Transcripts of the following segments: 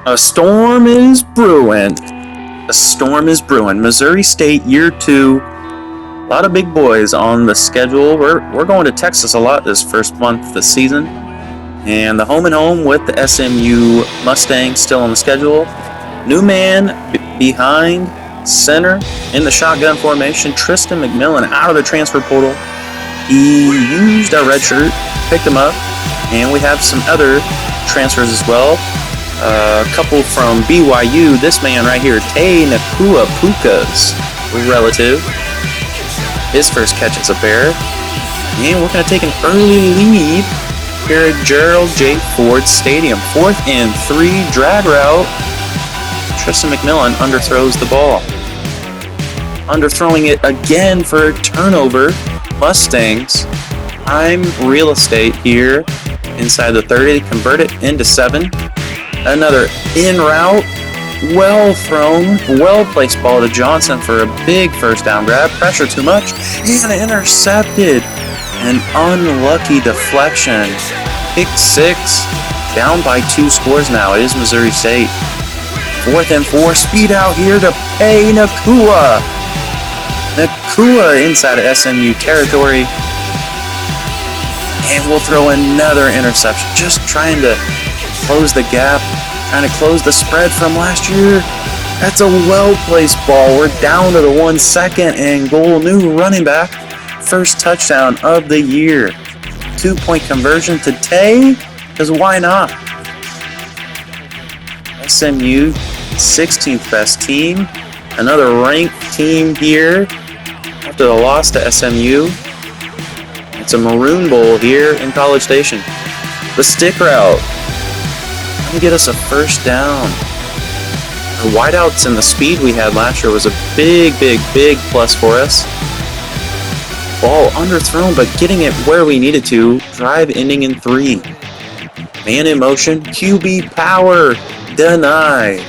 A storm is brewing. A storm is brewing. Missouri State year 2. A lot of big boys on the schedule. We're going to Texas a lot this first month of the season. And the home and home with the SMU Mustangs still on the schedule. New man behind center in the shotgun formation. Tristan McMillan out of the transfer portal. He used our red shirt, picked him up. And we have some other transfers as well. A couple from BYU. This man right here, Nacua Puka's relative. His first catch as a Bear. And we're going to take an early lead here at Gerald J. Ford Stadium. 4th and 3, drag route. Tristan McMillan underthrows the ball. Underthrowing it again for a turnover. Mustangs. Prime real estate here inside the 30. Convert it into 7. Another in route, well thrown, well placed ball to Johnson for a big first down grab. Pressure too much and intercepted. An unlucky deflection. Pick 6. Down by 2 scores now. It is Missouri State. 4th and 4. Speed out here to pay Nacua. Nacua inside of SMU territory. And we'll throw another interception. Just trying to close the gap, trying to close the spread from last year. That's a well-placed ball. We're down to the 1 second and goal. New running back. First touchdown of the year. 2-point conversion to Tay, because why not? SMU, 16th best team. Another ranked team here after the loss to SMU. It's a Maroon Bowl here in College Station. The stick route. Get us a first down. The wideouts and the speed we had last year was a big plus for us. Ball underthrown, but getting it where we needed to. Drive ending in 3. Man in motion. QB power. Denied.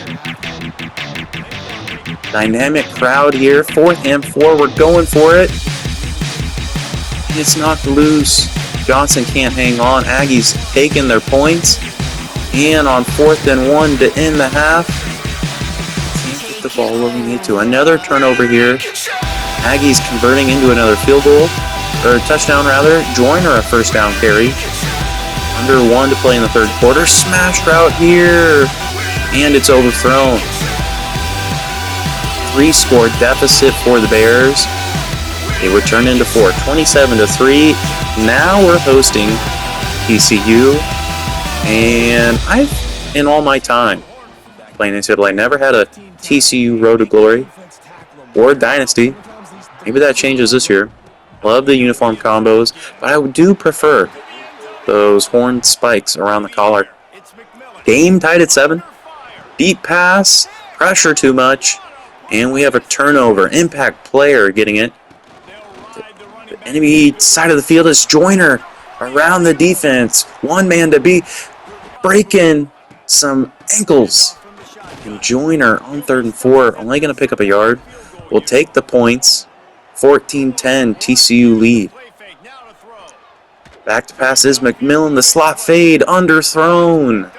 Dynamic crowd here. 4th and 4. We're going for it. It's knocked loose. Johnson can't hang on. Aggies taking their points. And on 4th and 1 to end the half. Can't get the ball where we need to. Another turnover here. Aggies converting into another field goal. Or touchdown rather. Joyner a first down carry. Under 1 to play in the 3rd quarter. Smash route here. And it's overthrown. 3-score deficit for the Bears. It would turn into 4. 27-3. Now we're hosting TCU. And I've, in all my time playing NCAA, never had a TCU Road to Glory or Dynasty. Maybe that changes this year. Love the uniform combos, but I do prefer those horned spikes around the collar. Game tied at 7. Deep pass, pressure too much, and we have a turnover. Impact player getting it. The enemy side of the field is Joyner around the defense. One man to beat. Breaking some ankles. And Joyner on 3rd and 4. Only going to pick up a yard. We'll take the points. 14-10 TCU lead. Back to pass is McMillan. The slot fade. Underthrown.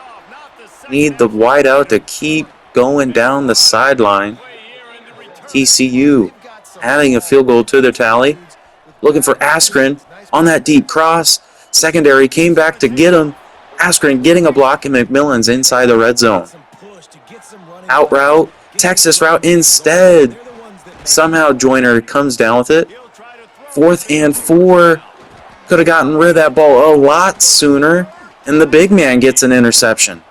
Need the wide out to keep going down the sideline. TCU adding a field goal to their tally. Looking for Askren on that deep cross. Secondary came back to get him. Askren getting a block, and McMillan's inside the red zone. Out route, Texas route instead. Somehow Joyner comes down with it. 4th and 4. Could have gotten rid of that ball a lot sooner, and the big man gets an interception.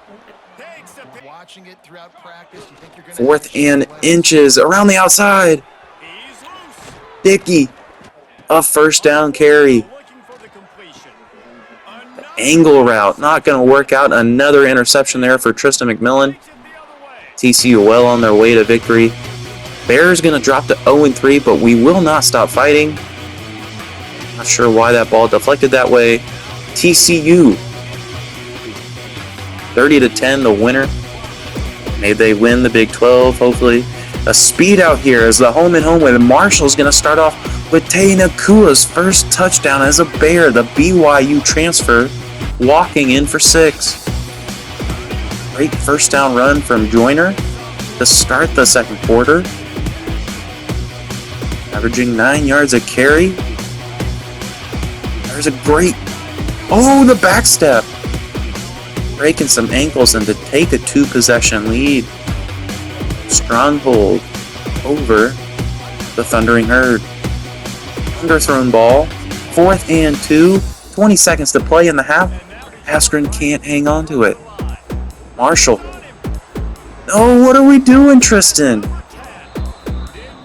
4th and inches around the outside. Dickey, a first down carry. Angle route, not going to work out. Another interception there for Tristan McMillan. TCU well on their way to victory. Bears going to drop to 0-3, but we will not stop fighting. Not sure why that ball deflected that way. TCU 30-10, the winner. Maybe they win the Big 12, hopefully. A speed out here as the home and home with Marshall's going to start off with Tay Nacua's first touchdown as a Bear. The BYU transfer walking in for 6. Great first down run from Joyner to start the second quarter. Averaging 9 yards a carry. There's a great... Oh, the backstep! Breaking some ankles and to take a 2-possession lead. Stronghold over the Thundering Herd. Underthrown ball. 4th and 2. 20 seconds to play in the half. Askren can't hang on to it. Marshall. Oh, what are we doing, Tristan?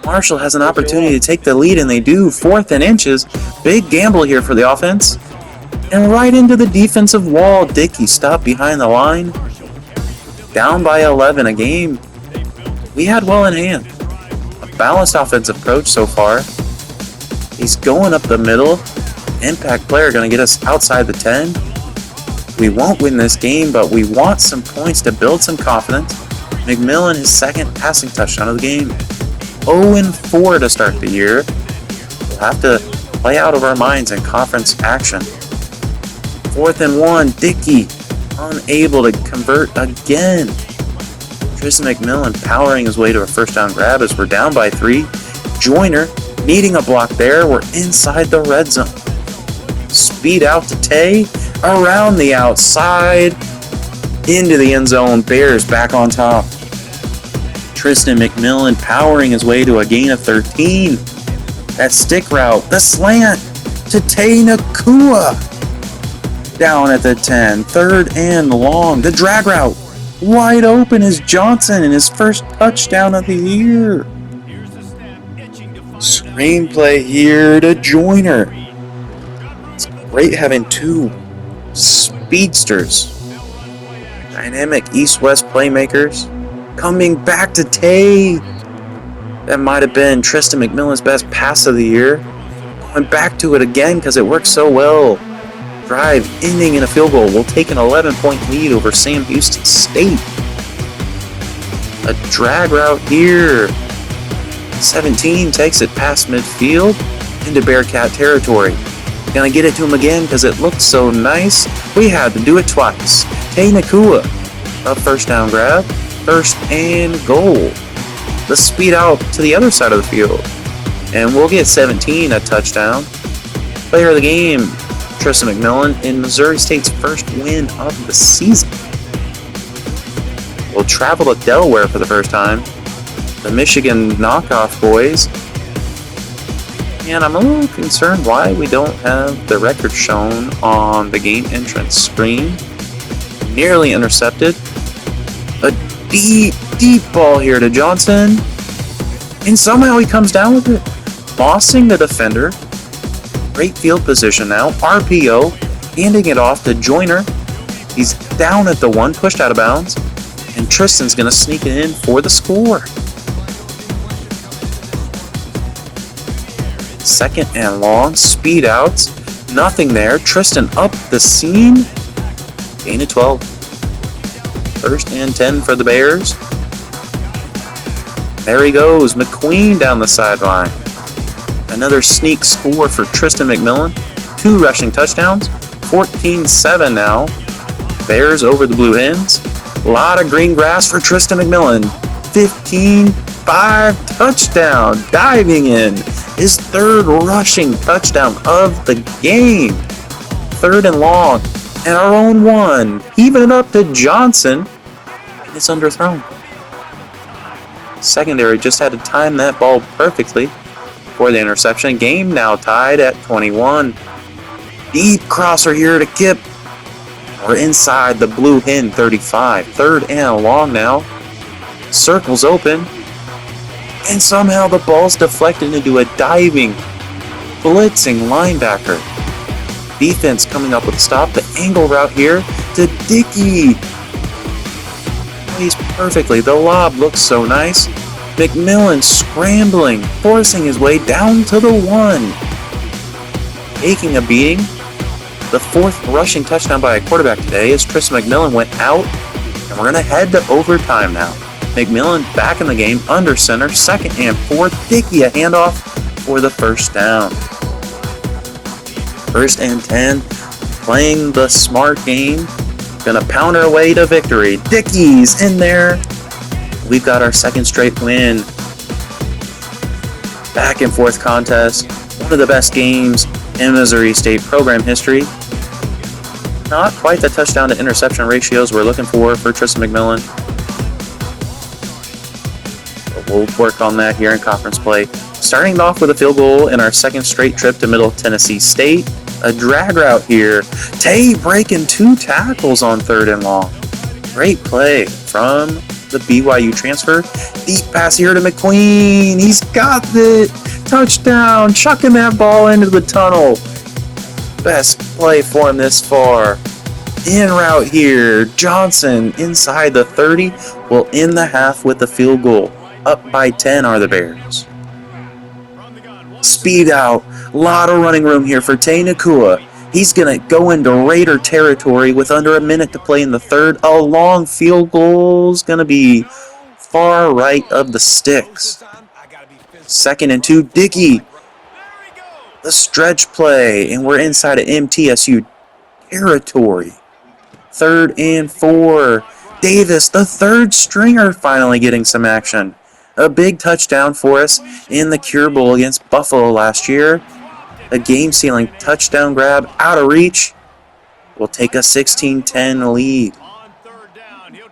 Marshall has an opportunity to take the lead, and they do. 4th and inches. Big gamble here for the offense. And right into the defensive wall. Dickey stopped behind the line. Down by 11 a game. We had well in hand. A balanced offensive approach so far. He's going up the middle. Impact player going to get us outside the 10. We won't win this game, but we want some points to build some confidence. McMillan, his second passing touchdown of the game. 0-4 to start the year. We'll have to play out of our minds in conference action. 4th and 1, Dickey unable to convert again. Tristan McMillan powering his way to a first down grab as we're down by 3. Joyner needing a block there. We're inside the red zone. Speed out to Tay. Around the outside. Into the end zone. Bears back on top. Tristan McMillan powering his way to a gain of 13. That stick route. The slant to Tay Nacua. Down at the 10. 3rd and long. The drag route. Wide open is Johnson in his first touchdown of the year. Screenplay here to Joyner. It's great having 2 speedsters. Dynamic east-west playmakers. Coming back to Tay. That might have been Tristan McMillan's best pass of the year. Going back to it again because it worked so well. Drive ending in a field goal. We'll take an 11-point lead over Sam Houston State. A drag route here. 17 takes it past midfield into Bearcat territory. Gonna get it to him again because it looked so nice. We had to do it twice. Tay Nacua, a first down grab. 1st and goal. Let's speed out to the other side of the field. And we'll get 17, a touchdown. Player of the game, Tristan McMillan, in Missouri State's first win of the season. We'll travel to Delaware for the first time. The Michigan knockoff boys. And I'm a little concerned why we don't have the record shown on the game entrance screen. Nearly intercepted. A deep ball here to Johnson. And somehow he comes down with it. Bossing the defender. Great field position now. RPO. Handing it off to Joyner. He's down at the 1, pushed out of bounds. And Tristan's going to sneak it in for the score. 2nd and long. Speed outs. Nothing there. Tristan up the seam. Gain of 12. 1st and 10 for the Bears. There he goes. McQueen down the sideline. Another sneak score for Tristan McMillan. 2 rushing touchdowns. 14-7 now. Bears over the Blue Hens. A lot of green grass for Tristan McMillan. 15-5 touchdown. Diving in. His 3rd rushing touchdown of the game. 3rd and long. And our own 1. Even it up to Johnson. And it's underthrown. Secondary just had to time that ball perfectly for the interception. Game now tied at 21. Deep crosser here to Kip. We're inside the Blue Hen 35. 3rd and long now. Circles open. And somehow the ball's deflected into a diving, blitzing linebacker. Defense coming up with a stop. The angle route here to Dickey. Plays perfectly. The lob looks so nice. McMillan scrambling, forcing his way down to the 1. Taking a beating. The 4th rushing touchdown by a quarterback today as Tristan McMillan went out. And we're going to head to overtime now. McMillan back in the game under center. 2nd and 4. Dickey a handoff for the first down. 1st and 10. Playing the smart game. Gonna pound our way to victory. Dickey's in there. We've got our second straight win. Back and forth contest. One of the best games in Missouri State program history. Not quite the touchdown to interception ratios we're looking for Tristan McMillan. But we'll work on that here in conference play. Starting off with a field goal in our second straight trip to Middle Tennessee State. A drag route here. Tay breaking 2 tackles on 3rd and long. Great play from the BYU transfer. Deep pass here to McQueen. He's got it. Touchdown. Chucking that ball into the tunnel. Best play for him this far. In route here. Johnson inside the 30 will end the half with the field goal. Up by 10 are the Bears. Speed out. A lot of running room here for Nacua. He's going to go into Raider territory with under a minute to play in the third. A long field goal's going to be far right of the sticks. 2nd and 2. Dickey. The stretch play, and we're inside of MTSU territory. 3rd and 4. Davis, the 3rd stringer, finally getting some action. A big touchdown for us in the Cure Bowl against Buffalo last year. A game-sealing touchdown grab out of reach will take a 16-10 lead.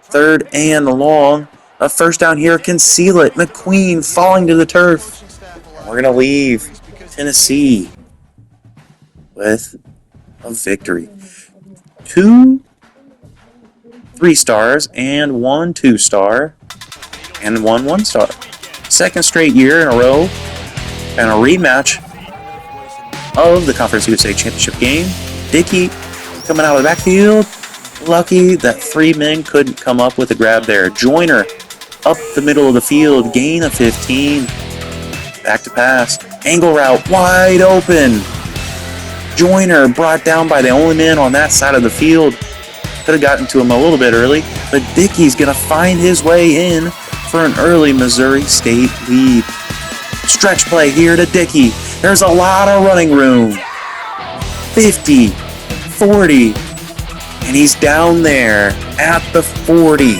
3rd and long. A first down here can seal it. McQueen falling to the turf. We're going to leave Tennessee with a victory. 2 3-stars and 1 2-star and 1 1-star. Second straight year in a row and a rematch of the Conference USA Championship game. Dickey coming out of the backfield. Lucky that 3 men couldn't come up with a grab there. Joyner up the middle of the field. Gain of 15. Back to pass. Angle route wide open. Joyner brought down by the only man on that side of the field. Could have gotten to him a little bit early, but Dickey's going to find his way in for an early Missouri State lead. Stretch play here to Dickey. There's a lot of running room. 50, 40, and he's down there at the 40.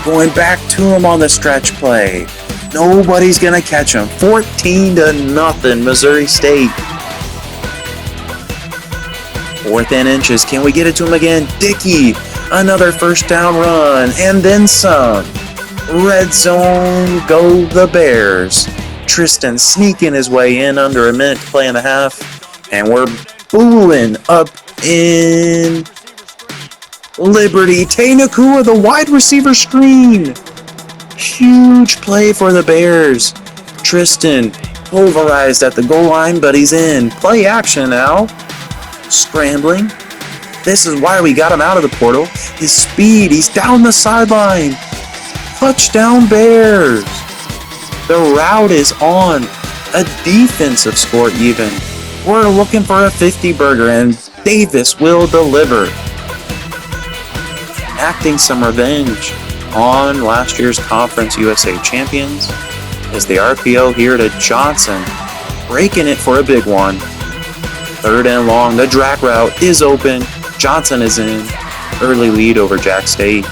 Going back to him on the stretch play. Nobody's going to catch him. 14-0, Missouri State. 4th and inches. Can we get it to him again? Dickey, another first down run, and then some. Red zone, go the Bears. Tristan sneaking his way in under a minute to play in the half. And we're booing up in Liberty. Nacua, the wide receiver screen. Huge play for the Bears. Tristan pulverized at the goal line, but he's in. Play action now. Scrambling. This is why we got him out of the portal. His speed. He's down the sideline. Touchdown Bears. The route is on. A defensive score even. We're looking for a 50-burger, and Davis will deliver. Acting some revenge on last year's Conference USA champions is the RPO here to Johnson. Breaking it for a big one. 3rd and long. The drag route is open. Johnson is in. Early lead over Jack State.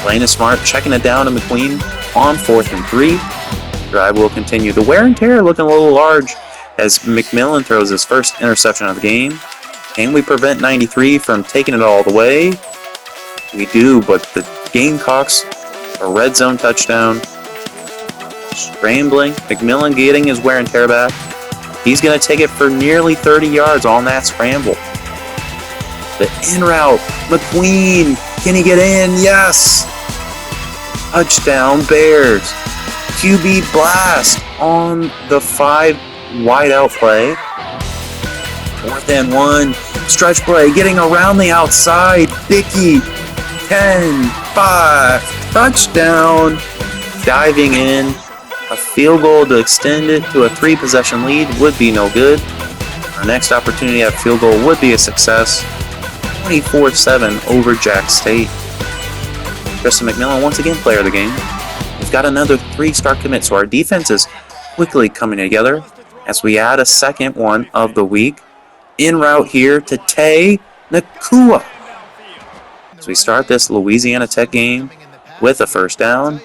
Playing it smart. Checking it down to McQueen on 4th and 3. Drive will continue. The wear and tear looking a little large as McMillan throws his first interception of the game. Can we prevent 93 from taking it all the way? We do, but the Gamecocks, a red zone touchdown. Scrambling. McMillan getting his wear and tear back. He's going to take it for nearly 30 yards on that scramble. The in route. McQueen. Can he get in? Yes. Touchdown Bears. QB blast on the 5 wide out play. 4th and 1. Stretch play. Getting around the outside. Dickey. 10, 5. Touchdown. Diving in. A field goal to extend it to a 3-possession lead would be no good. Our next opportunity at field goal would be a success. 24-7 over Jack State. Tristan McMillan once again player of the game. We've got another 3-star commit, so our defense is quickly coming together as we add a second one of the week. In route here to Tay. Nacua. So we start this Louisiana Tech game with a first down.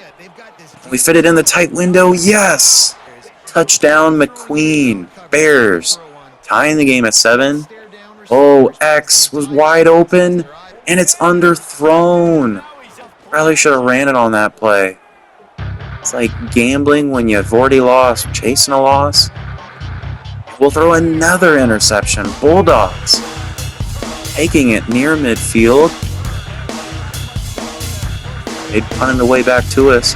We fit it in the tight window. Yes! Touchdown McQueen. Bears tying the game at 7. Oh, X was wide open, and it's underthrown. Probably should have ran it on that play. It's like gambling when you've already lost, chasing a loss. We'll throw another interception. Bulldogs taking it near midfield. They'd punt the way back to us.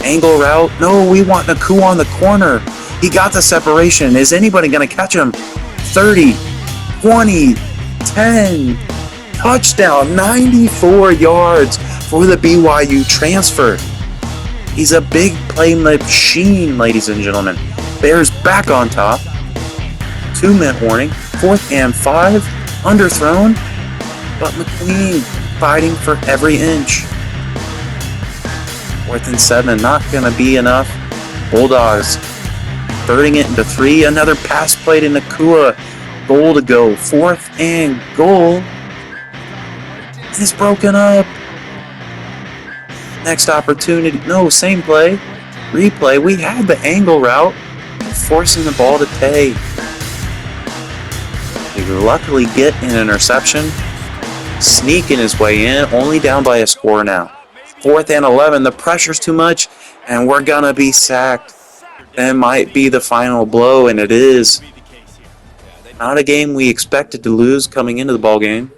Angle route. No, we want Nacua on the corner. He got the separation. Is anybody going to catch him? 30, 20, 10. Touchdown. 94 yards for the BYU transfer. He's a big play machine, ladies and gentlemen. Bears back on top. 2-minute warning. 4th and 5. Underthrown. But McQueen fighting for every inch. 4th and 7. Not going to be enough. Bulldogs thirding it into 3. Another pass play to Nacua. Goal to go. 4th and goal. It's broken up. Next opportunity. No, same play. Replay. We had the angle route. Forcing the ball to Tay. They luckily get an interception. Sneaking his way in. Only down by a score now. 4th and 11. The pressure's too much. And we're going to be sacked. That might be the final blow. And it is. Not a game we expected to lose coming into the ball game.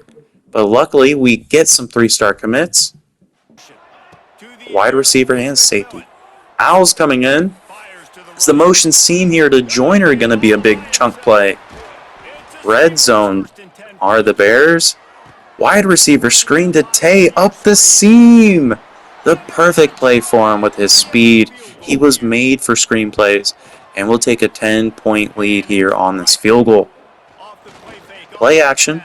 But luckily, we get some 3-star commits. Wide receiver and safety. Owls coming in. Is the motion seam here to Joyner going to be a big chunk play? Red zone are the Bears. Wide receiver screen to Tay up the seam. The perfect play for him with his speed. He was made for screenplays. And we'll take a 10-point lead here on this field goal. Play action.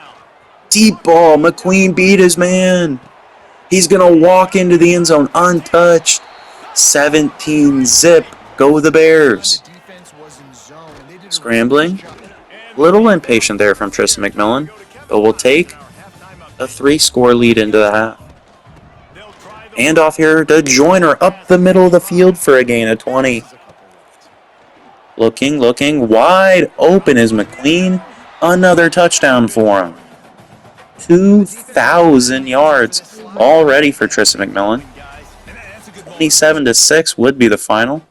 Deep ball. McQueen beat his man. He's going to walk into the end zone untouched. 17-zip. Go the Bears. Scrambling. Little impatient there from Tristan McMillan. But we'll take a 3-score lead into the half. And off here to Joyner up the middle of the field for a gain of 20. Looking. Wide open is McQueen. Another touchdown for him. 2,000 yards already for Tristan McMillan. 27-6 would be the final.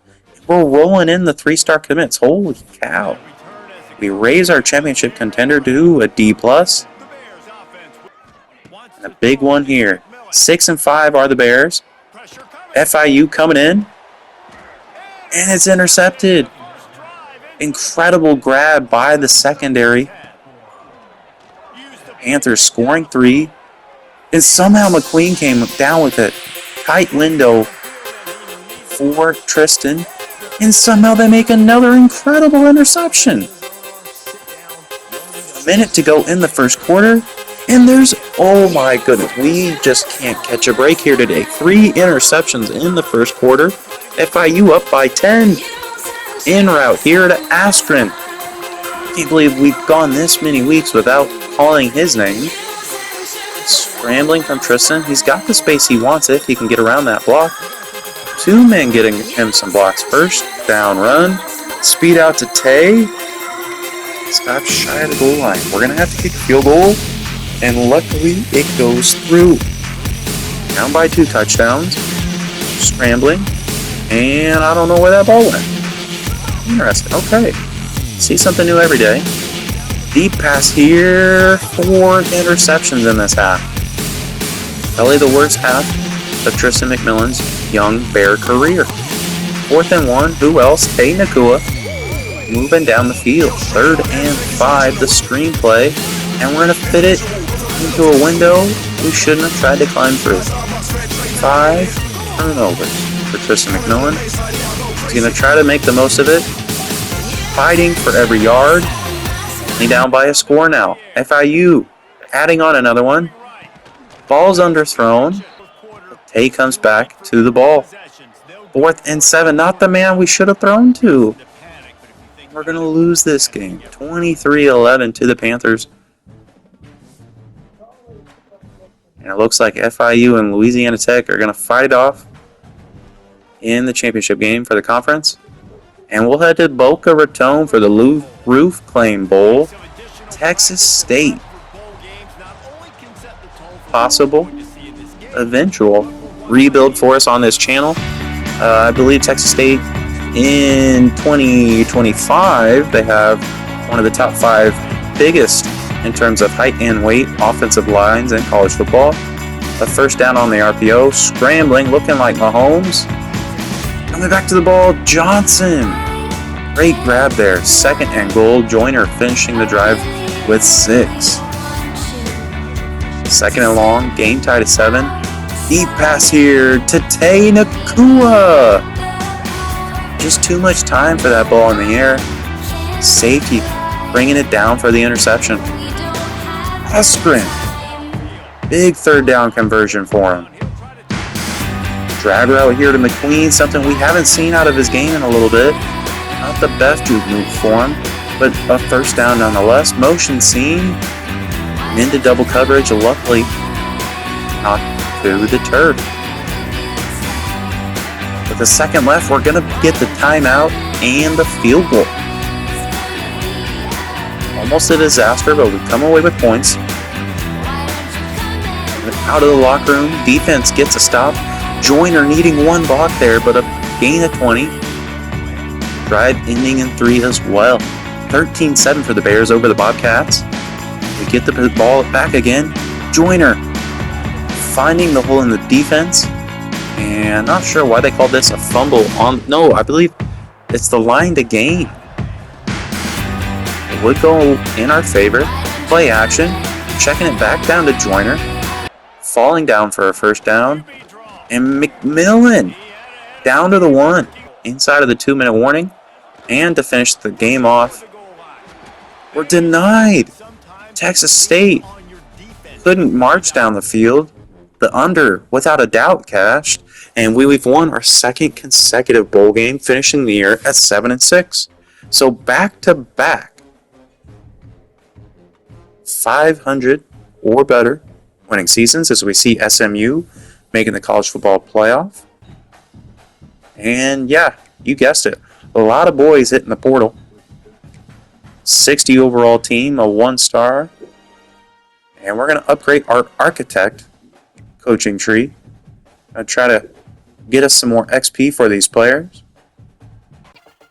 We're rolling in the 3-star commits. Holy cow. We raise our championship contender to a D+. And a big one here. 6 and 5 are the Bears. FIU coming in. And it's intercepted. Incredible grab by the secondary. Panthers scoring 3. And somehow McQueen came down with it. Tight window for Tristan. And somehow they make another incredible interception. A minute to go in the first quarter. And there's, oh my goodness, we just can't catch a break here today. 3 interceptions in the first quarter. FIU up by 10. En route here to Astron. Can't believe we've gone this many weeks without calling his name. Scrambling from Tristan. He's got the space he wants if he can get around that block. 2 men getting him some blocks. First down run. Speed out to Tay. Stop shy of the goal line. We're going to have to kick a field goal. And luckily it goes through. Down by 2 touchdowns. Scrambling. And I don't know where that ball went. Interesting. Okay. See something new every day. Deep pass here. 4 interceptions in this half. Probably the worst half of Tristan McMillan's young Bear career. 4th and 1. Who else? Tay Nacua. Moving down the field. 3rd and 5. The screenplay. And we're going to fit it into a window we shouldn't have tried to climb through. 5 turnovers for Tristan McMillan. He's going to try to make the most of it. Fighting for every yard. Only down by a score now. FIU adding on another one. Ball's underthrown. Tay comes back to the ball. 4th and 7. Not the man we should have thrown to. We're going to lose this game. 23-11 to the Panthers. And it looks like FIU and Louisiana Tech are going to fight it off in the championship game for the conference. And we'll head to Boca Raton for the Roof Claim Bowl. Texas State. Possible eventual rebuild for us on this channel. I believe Texas State in 2025, they have one of the top 5 biggest in terms of height and weight offensive lines in college football. A first down on the RPO, scrambling, looking like Mahomes. Coming back to the ball, Johnson. Great grab there. 2nd and goal. Joyner finishing the drive with 6. 2nd and long. Game tied at 7. Deep pass here to Nacua. Just too much time for that ball in the air. Safety bringing it down for the interception. Eskren. Big 3rd down conversion for him. Drag route here to McQueen, something we haven't seen out of his game in a little bit. Not the best juke move for him, but a 1st down nonetheless. Motion seen. Into double coverage, luckily not to the turf. With a second left, we're going to get the timeout and the field goal. Almost a disaster, but we come away with points. Out of the locker room, defense gets a stop. Joyner needing 1 block there, but a gain of 20. Drive ending in 3 as well. 13-7 for the Bears over the Bobcats. We get the ball back again. Joyner finding the hole in the defense. And not sure why they called this a fumble on. No, I believe it's the line to gain. It would go in our favor. Play action. Checking it back down to Joyner. Falling down for a 1st down. And McMillan down to the 1. Inside of the 2-minute warning. And to finish the game off, we're denied. Texas State couldn't march down the field. The under, without a doubt, cashed. And we've won our 2nd consecutive bowl game, finishing the year at 7-6. So back-to-back 500 or better winning seasons as we see SMU making the college football playoff. And yeah, you guessed it. A lot of boys hitting the portal. 60 overall team, a 1-star. And we're going to upgrade our architect coaching tree. I'll try to get us some more XP for these players.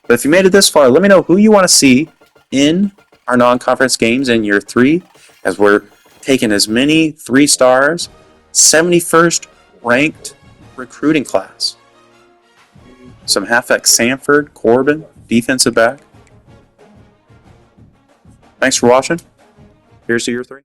But if you made it this far, let me know who you want to see in our non-conference games in year 3, as we're taking as many 3-stars, 71st ranked recruiting class. Some halfback Sanford, Corbin, defensive back. Thanks for watching. Here's to year 3.